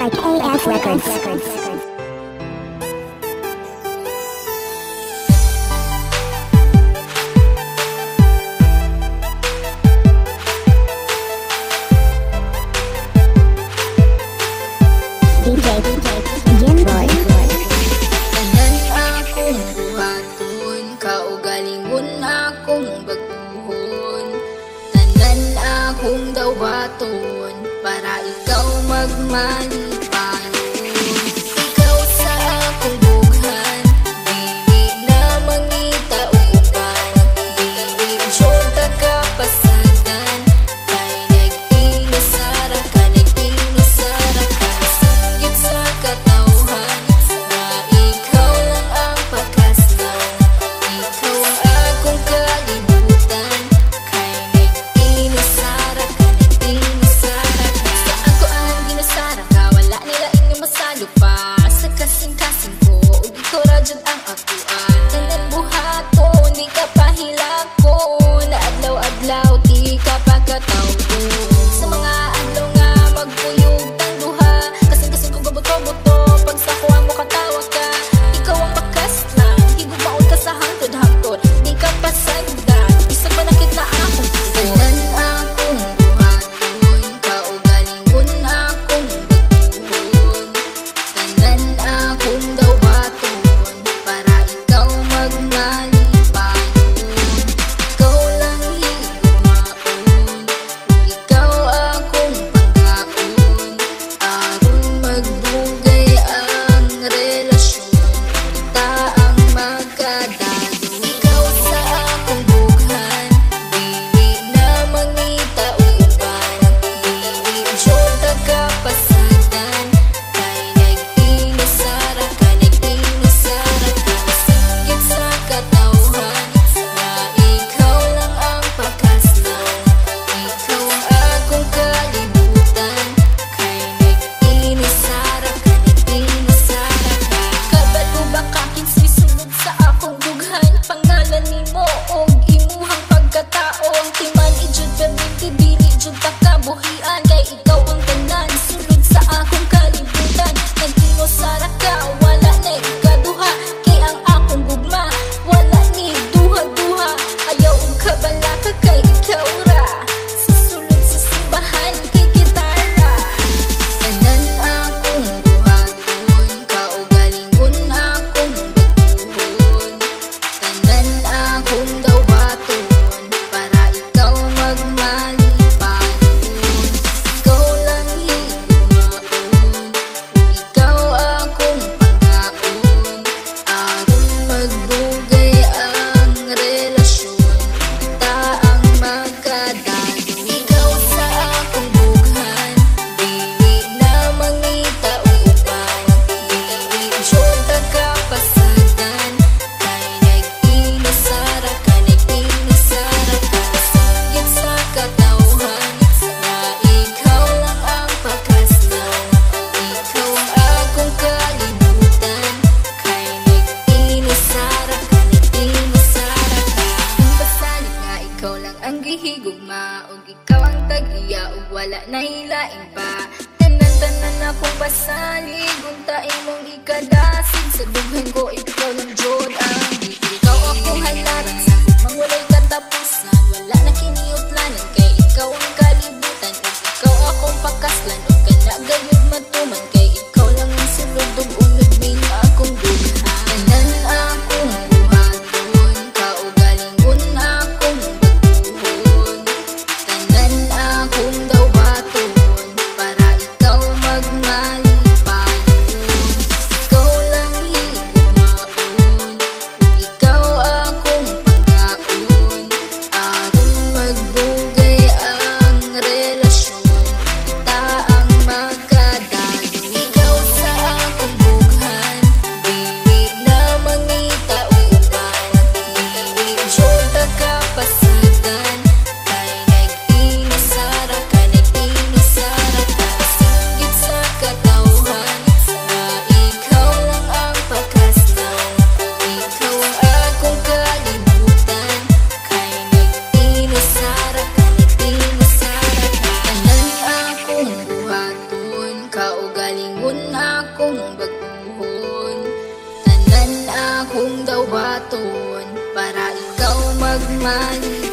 by KF Records. DJ Jinboy. Tanan akong buhaton, kaugalingon akong baguhon. Tanan akong dawaton, para ikaw magmalipanon. Ikaw sa akong bughan, dili na mangita uban. Dili syota kapasagan, kay nag-inusara ka, nag-inusara ka. Sakit sa katawhan, na ikaw lang ang pagkaslan. Ikaw ang akong kalibutan, kay nag-inusara ka, nag-inusara ka. Sa ako ang ginusara ka, wala nila inyong masalo pa. Sa kasing-kasing ko, ug ikaw radyod ang akuan. Tanan buhaton, di ka pahilakon. Na adlaw-adlaw, di ka pagkatawgon. Sa mga adlaw nga magpuyog tang duha, kasing-kasing kong gabuto-buto. Pag sa kuha mo katawa ka, ikaw ang makaslan. Higubaon ka sa hangtod-hangtod, di ka pasagdan. Isa pa nakit na akong tanan akong buhaton, kaugalingon akong baguhon. Tanan akong dawaton, para ikaw magmalipanon. Ikaw lang higumaon, ikaw akong pangkaon. Aron magdugay ang relasyon, kita ang magkadalo. Ikaw sa akong bughan, dili na mangita uban. Dili syota kapasagan, kay nag-inusara ka, nag-inusara ka. Sakit sa katawhan, na ikaw lang ang pagkaslan. Ikaw ang akong kalibutan, kay nag-inusara ka, nag-inusara ka. Kabalo ba kaking sisulod sa akong bughan? Pangalan nimo og imuhang pagkatao. Ang timan ijud perminti, dili jud ta kabuhian. Kay ikaw ang tanan, sulod sa akong kalibutan. Nag-inusara ka, wala na ikaduha. Kay ang akong gugma, wala ni duha-duha. Ayaw og kabala ka, kay ikaw ra. Susulod sa simbahan, kay gitara. Tanan akong buhaton, kaugalingon akong baguhon. Tanan akong dawaton, para ikaw magmalipanon. Ikaw lang higumaon, ikaw akong pangkaon. Aron magdugay ang relasyon, kita ang magkadalo. Ikaw sa akong bughan, dili na mangita uban. Dili syota kapasagan, kay nag-inusara ka, nag-inusara ka. Sakit sa katawhan, na ikaw lang ang pagkaslan. Ikaw ang akong kalibutan, kay nag-inusara ka, nag-inusara ka. Kung basalig nga ikaw lang ang gihigugma, ug ikaw ang tag-iya, ug wala na hilaing pa. Tanan-tanan akong basalig, unta imong ikadasig. Sa dughan ko ikaw lang jud ang ikaw akong halaran. Sa gugmang walay katapusan, wala na kiniuplanan. Kay ikaw ang kalibutan, ug ikaw akong pakaslan. Ug kana gayud matuman, kay ikaw lang ang sulod ug umibing akong dughan. Tanan akong buhaton, kaugalingon akong baguhon. Tanan akong dawaton, para ikaw magmalipanon. Ikaw lang higumaon, galingon akong baguhon. Tanan akong daw baton para ikaw magmali.